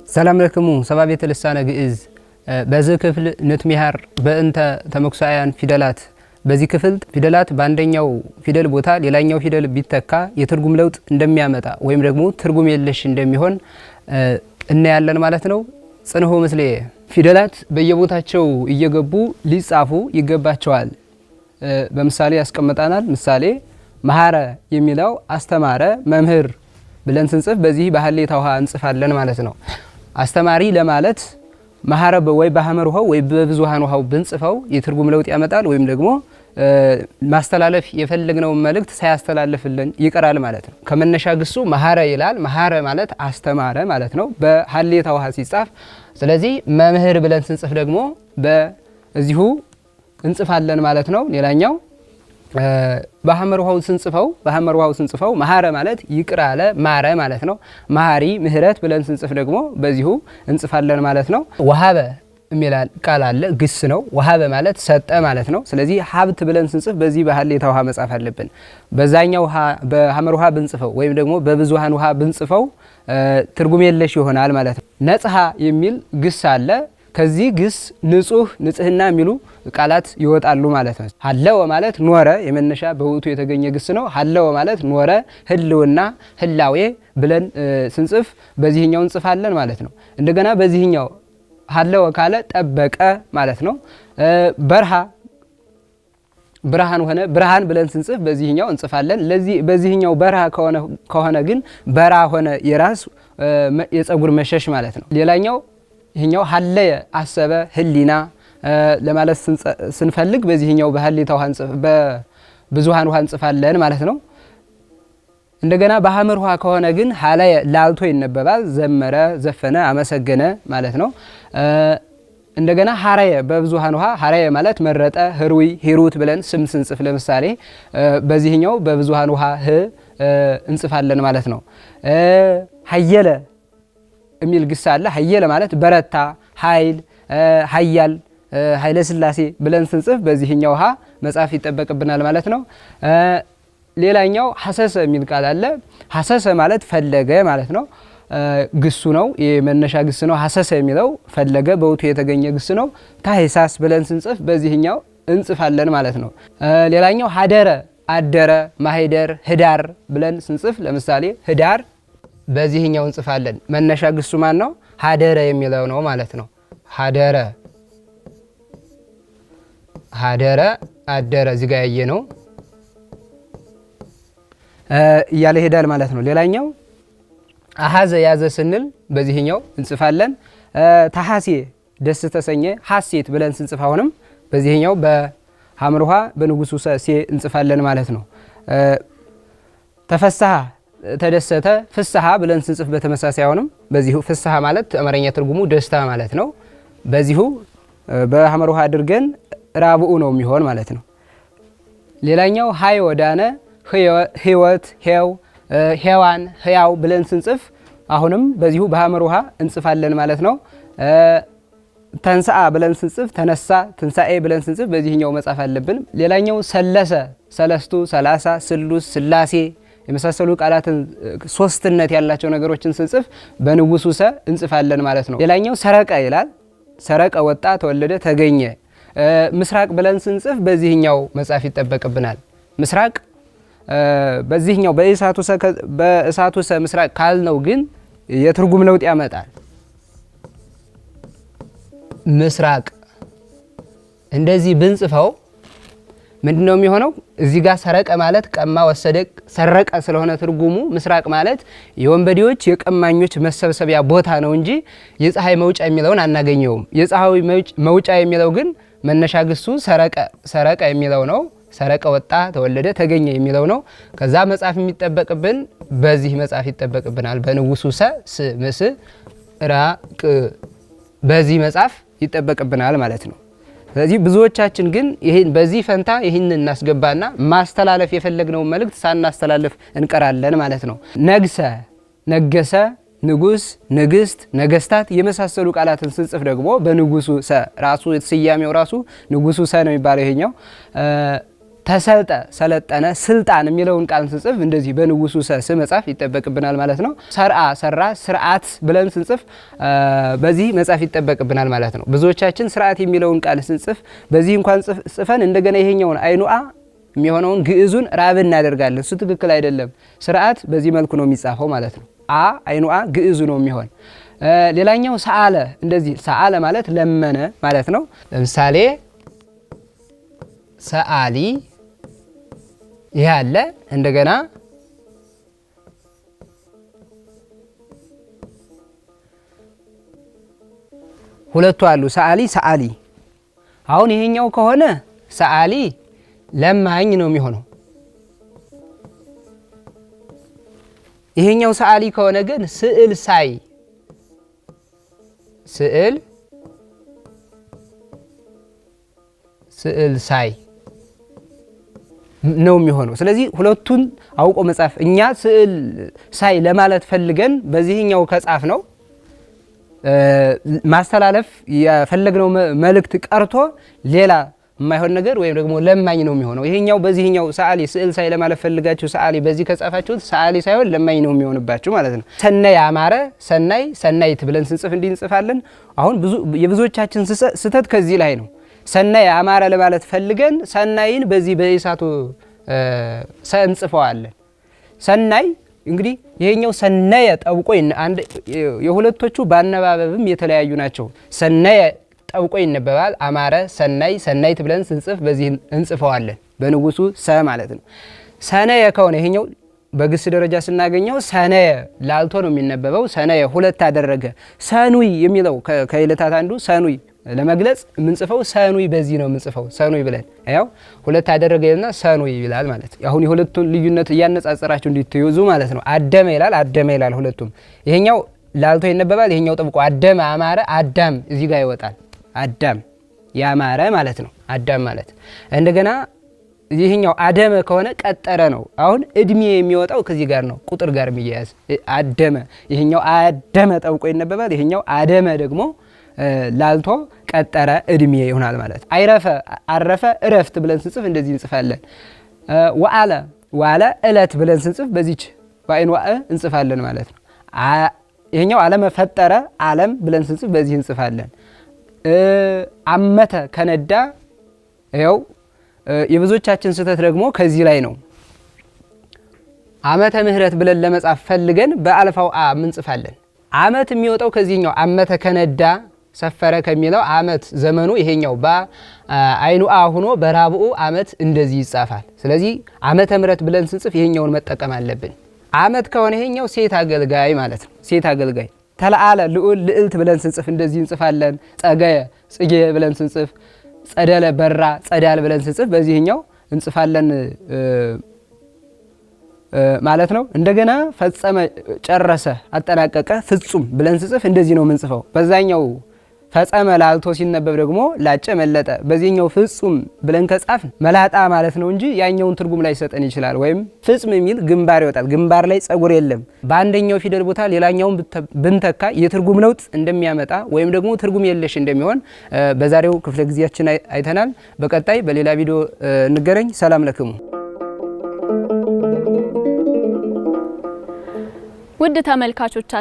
ሰላም ለክሙ ሰባቤተ ልሳነ ግዕዝ በዚህ ክፍል ንትሚሃር በእንተ ተመኩሳያን ፊደላት በዚህ ክፍል ፊደላት በአንደኛው ፊደል ቦታ ሌላኛው ፊደል ቢተካ የትርጉም ለውጥ እንደሚያመጣ ወይም ደግሞ ትርጉም የለሽ እንደሚሆን እናያለን ማለት ነው። ጽንሆ ምስሌ ፊደላት በየቦታቸው እየገቡ ሊጻፉ ይገባቸዋል። በምሳሌ ያስቀምጣናል። ምሳሌ መሐረ የሚለው አስተማረ መምህር ብለን ስንጽፍ በዚህ በሐሌታ ውሃ እንጽፋለን ማለት ነው። አስተማሪ ለማለት መሐረ ወይ በሐመር ውሃው ወይ በብዙሃን ውሃው ብንጽፈው የትርጉም ለውጥ ያመጣል ወይም ደግሞ ማስተላለፍ የፈለግነው መልእክት ሳያስተላልፍልን ይቀራል ማለት ነው። ከመነሻ ግሱ መሐረ ይላል። መሐረ ማለት አስተማረ ማለት ነው በሐሌታ ውሃ ሲጻፍ። ስለዚህ መምህር ብለን ስንጽፍ ደግሞ በዚሁ እንጽፋለን ማለት ነው። ሌላኛው በሐመር ውሃው ስንጽፈው መሐረ ማለት ይቅር አለ ማረ ማለት ነው። መሐሪ ምህረት ብለን ስንጽፍ ደግሞ በዚሁ እንጽፋለን ማለት ነው። ወሃበ የሚላል ቃል አለ፣ ግስ ነው። ወሃበ ማለት ሰጠ ማለት ነው። ስለዚህ ሀብት ብለን ስንጽፍ በዚህ በሐሌታ ውሃ መጻፍ አለብን። በዛኛው በሐመር ውሃ ብንጽፈው ወይም ደግሞ በብዙሃን ውሃ ብንጽፈው ትርጉም የለሽ ይሆናል ማለት ነው። ነጽሐ የሚል ግስ አለ። ከዚህ ግስ ንጹህ ንጽህና የሚሉ ቃላት ይወጣሉ ማለት ነው። ሀለወ ማለት ኖረ የመነሻ በውቱ የተገኘ ግስ ነው። ሀለወ ማለት ኖረ ህልውና ህላዌ ብለን ስንጽፍ በዚህኛው እንጽፋለን ማለት ነው። እንደገና በዚህኛው ሀለወ ካለ ጠበቀ ማለት ነው። በርሃ ብርሃን ሆነ ብርሃን ብለን ስንጽፍ በዚህኛው እንጽፋለን። በዚህኛው በርሃ ከሆነ ግን በራ ሆነ የራስ የፀጉር መሸሽ ማለት ነው። ሌላኛው ይሄኛው ሀለየ አሰበ ህሊና ለማለት ስንፈልግ በዚህኛው በሐሌታ ውሃ በብዙሃን ውሃ እንጽፋለን ማለት ነው። እንደገና በሐመር ውሃ ከሆነ ግን ሀለየ ላልቶ ይነበባል። ዘመረ ዘፈነ አመሰገነ ማለት ነው። እንደገና ሀረየ በብዙሃን ውሃ ሀረየ ማለት መረጠ ህሩይ ሂሩት ብለን ስም ስንጽፍ ለምሳሌ በዚህኛው በብዙሃን ውሃ እንጽፋለን ማለት ነው። ሀየለ የሚል ግስ አለ። ሀየለ ማለት በረታ ኃይል ኃያል ኃይለ ሥላሴ ብለን ስንጽፍ በዚህኛው ውሃ መጻፍ ይጠበቅብናል ማለት ነው። ሌላኛው ሐሰሰ የሚል ቃል አለ። ሐሰሰ ማለት ፈለገ ማለት ነው። ግሱ ነው የመነሻ ግስ ነው። ሐሰሰ የሚለው ፈለገ በውቱ የተገኘ ግስ ነው። ታኅሳስ ብለን ስንጽፍ በዚህኛው እንጽፋለን ማለት ነው። ሌላኛው ሀደረ አደረ ማህደር ህዳር ብለን ስንጽፍ ለምሳሌ ህዳር በዚህኛው እንጽፋለን። መነሻ ግሱ ማን ነው? ሀደረ የሚለው ነው ማለት ነው። ሀደረ አደረ እዚህ ጋር ያየ ነው እያለ ይሄዳል ማለት ነው። ሌላኛው አሃዘ ያዘ ስንል በዚህኛው እንጽፋለን። ታሐሴ ደስ ተሰኘ ሐሴት ብለን ስንጽፍ አሁንም በዚህኛው በሐመር ውሃ በንጉሱ ሴ እንጽፋለን ማለት ነው። ተፈሳሐ ተደሰተ ፍስሐ ብለን ስንጽፍ በተመሳሳይ አሁንም በዚሁ ፍስሐ ማለት አማርኛ ትርጉሙ ደስታ ማለት ነው። በዚሁ በሐመር ውሃ አድርገን ራብኡ ነው የሚሆን ማለት ነው። ሌላኛው ሀይ ወዳነ ህይወት ሄው ሄዋን ህያው ብለን ስንጽፍ አሁንም በዚሁ በሐመር ውሃ እንጽፋለን ማለት ነው። ተንሳአ ብለን ስንጽፍ ተነሳ ትንሳኤ ብለን ስንጽፍ በዚህኛው መጻፍ አለብን። ሌላኛው ሰለሰ ሰለስቱ ሰላሳ ስሉስ ስላሴ የመሳሰሉ ቃላትን ሶስትነት ያላቸው ነገሮችን ስንጽፍ በንጉሱ ሰ እንጽፋለን ማለት ነው። ሌላኛው ሰረቀ ይላል። ሰረቀ ወጣ ተወለደ ተገኘ። ምስራቅ ብለን ስንጽፍ በዚህኛው መጻፍ ይጠበቅብናል። ምስራቅ በዚህኛው በእሳቱ ሰ ምስራቅ ካልነው ግን የትርጉም ለውጥ ያመጣል። ምስራቅ እንደዚህ ብንጽፈው ምንድነው የሚሆነው? እዚህ ጋር ሰረቀ ማለት ቀማ ወሰደ ሰረቀ ስለሆነ ትርጉሙ ምስራቅ ማለት የወንበዴዎች የቀማኞች መሰብሰቢያ ቦታ ነው እንጂ የፀሐይ መውጫ የሚለውን አናገኘውም። የፀሐይ መውጫ የሚለው ግን መነሻ ግሱ ሰረቀ የሚለው ነው። ሰረቀ ወጣ ተወለደ ተገኘ የሚለው ነው። ከዛ መጻፍ የሚጠበቅብን በዚህ መጻፍ ይጠበቅብናል። በንጉሱ ስ ምስ ራቅ በዚህ መጻፍ ይጠበቅብናል ማለት ነው። ስለዚህ ብዙዎቻችን ግን ይሄን በዚህ ፈንታ ይሄን እናስገባና ማስተላለፍ የፈለግነው መልእክት ሳናስተላልፍ እንቀራለን ማለት ነው። ነግሰ ነገሰ ንጉስ ንግስት ነገስታት የመሳሰሉ ቃላትን ስንጽፍ ደግሞ በንጉሱ ሰ ራሱ ስያሜው ራሱ ንጉሱ ሰ ነው የሚባለው። ይሄኛው ተሰልጠ ሰለጠነ ስልጣን የሚለውን ቃል ስንጽፍ እንደዚህ በንጉሱ ስ መጻፍ ይጠበቅብናል ማለት ነው። ሰርአ ሰራ ስርዓት ብለን ስንጽፍ በዚህ መጻፍ ይጠበቅብናል ማለት ነው። ብዙዎቻችን ስርዓት የሚለውን ቃል ስንጽፍ በዚህ እንኳን ጽፈን እንደገና ይሄኛውን አይኑአ የሚሆነውን ግዕዙን ራብ እናደርጋለን። እሱ ትክክል አይደለም። ስርዓት በዚህ መልኩ ነው የሚጻፈው ማለት ነው። አይኑአ ግዕዙ ነው የሚሆን። ሌላኛው ሰአለ እንደዚህ ሰአለ ማለት ለመነ ማለት ነው። ለምሳሌ ሰአሊ ይሄ አለ። እንደገና ሁለቱ አሉ ሰአሊ ሰአሊ። አሁን ይሄኛው ከሆነ ሰአሊ ለማኝ ነው የሚሆነው። ይሄኛው ሰአሊ ከሆነ ግን ስዕል ሳይ ስዕል ሳይ ነው የሚሆነው። ስለዚህ ሁለቱን አውቆ መጻፍ እኛ ስዕል ሳይ ለማለት ፈልገን በዚህኛው ከጻፍ ነው ማስተላለፍ የፈለግነው መልእክት ቀርቶ ሌላ የማይሆን ነገር ወይም ደግሞ ለማኝ ነው የሚሆነው። ይሄኛው በዚህኛው ሰዓሊ ስዕል ሳይ ለማለት ፈልጋችሁ ሰዓሊ በዚህ ከጻፋችሁት ሰዓሊ ሳይሆን ለማኝ ነው የሚሆንባችሁ ማለት ነው። ሰናይ አማረ ሰናይ ሰናይት ብለን ስንጽፍ እንዲህ እንጽፋለን። አሁን የብዙዎቻችን ስህተት ከዚህ ላይ ነው። ሰናይ አማረ ለማለት ፈልገን ሰናይን በዚህ በኢሳቱ እንጽፈዋለን። ሰናይ እንግዲህ ይሄኛው ሰናየ ጠብቆ አንድ የሁለቶቹ ባነባበብም የተለያዩ ናቸው። ሰናየ ጠብቆ ይነበባል። አማረ ሰናይ ሰናይት ብለን ስንጽፍ በዚህ እንጽፈዋለን በንጉሱ ሰ ማለት ነው። ሰነየ ከሆነ ይሄኛው በግስ ደረጃ ስናገኘው ሰነየ ላልቶ ነው የሚነበበው። ሰነየ ሁለት አደረገ። ሰኑይ የሚለው ከይለታት አንዱ ሰኑይ ለመግለጽ የምንጽፈው ሰኑይ በዚህ ነው የምንጽፈው። ሰኑይ ብለን ያው ሁለት አደረገና ሰኑይ ይላል ማለት ነው። አሁን የሁለቱን ልዩነት እያነጻጸራችሁ እንድትይዙ ማለት ነው። አደመ ይላል ሁለቱም። ይሄኛው ላልቶ ይነበባል፣ ይሄኛው ጠብቆ አደመ አማረ አዳም እዚህ ጋር ይወጣል። አዳም ያማረ ማለት ነው። አዳም ማለት እንደገና ይሄኛው አደመ ከሆነ ቀጠረ ነው። አሁን እድሜ የሚወጣው ከዚህ ጋር ነው፣ ቁጥር ጋር የሚያያዝ አደመ። ይሄኛው አደመ ጠብቆ ይነበባል፣ ይሄኛው አደመ ደግሞ ላልቶ ቀጠረ እድሜ ይሆናል ማለት። አይረፈ አረፈ እረፍት ብለን ስንጽፍ እንደዚህ እንጽፋለን። ወአለ ዋለ እለት ብለን ስንጽፍ በዚች በአይን ዋእ እንጽፋለን ማለት ነው። ይሄኛው ዓለም ፈጠረ ዓለም ብለን ስንጽፍ በዚህ እንጽፋለን። አመተ ከነዳ ይኸው የብዙዎቻችን ስህተት ደግሞ ከዚህ ላይ ነው። ዓመተ ምህረት ብለን ለመጻፍ ፈልገን በአልፋው አ እንጽፋለን። ዓመት የሚወጣው ከዚህኛው አመተ ከነዳ ሰፈረ ከሚለው ዓመት ዘመኑ ይሄኛው በአይኑ አ ሆኖ በራብኡ ዓመት እንደዚህ ይጻፋል። ስለዚህ ዓመተ ምህረት ብለን ስንጽፍ ይሄኛውን መጠቀም አለብን። ዓመት ከሆነ ይሄኛው ሴት አገልጋይ ማለት ነው። ሴት አገልጋይ ተለአለ ልዑል ልዕልት ብለን ስንጽፍ እንደዚህ እንጽፋለን። ጸገየ ጽጌ ብለን ስንጽፍ፣ ጸደለ በራ ጸዳል ብለን ስንጽፍ በዚህኛው እንጽፋለን ማለት ነው። እንደገና ፈጸመ ጨረሰ አጠናቀቀ ፍጹም ብለን ስንጽፍ እንደዚህ ነው የምንጽፈው። በዛኛው ፈጸመ ላልቶ ሲነበብ ደግሞ ላጨ መለጠ። በዚህኛው ፍጹም ብለን ከጻፍ መላጣ ማለት ነው እንጂ ያኛውን ትርጉም ላይ ሰጠን ይችላል። ወይም ፍጽም የሚል ግንባር ይወጣል። ግንባር ላይ ጸጉር የለም። በአንደኛው ፊደል ቦታ ሌላኛውን ብንተካ የትርጉም ለውጥ እንደሚያመጣ ወይም ደግሞ ትርጉም የለሽ እንደሚሆን በዛሬው ክፍለ ጊዜያችን አይተናል። በቀጣይ በሌላ ቪዲዮ እንገናኝ። ሰላም ለክሙ። ውድ ተመልካቾቻችን